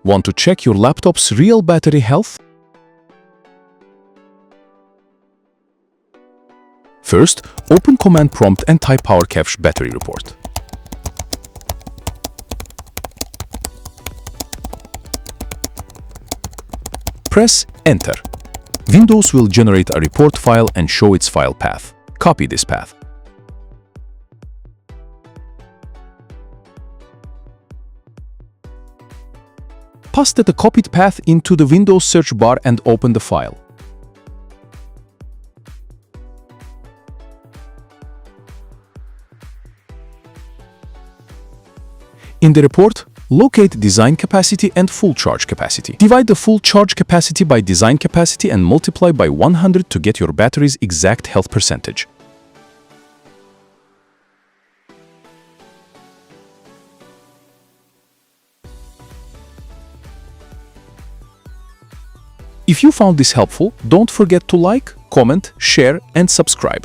Want to check your laptop's real battery health? First, open Command Prompt and type Powercfg battery report. Press Enter. Windows will generate a report file and show its file path. Copy this path. Paste the copied path into the Windows search bar and open the file. In the report, locate design capacity and full charge capacity. Divide the full charge capacity by design capacity and multiply by 100 to get your battery's exact health percentage. If you found this helpful, don't forget to like, comment, share, and subscribe.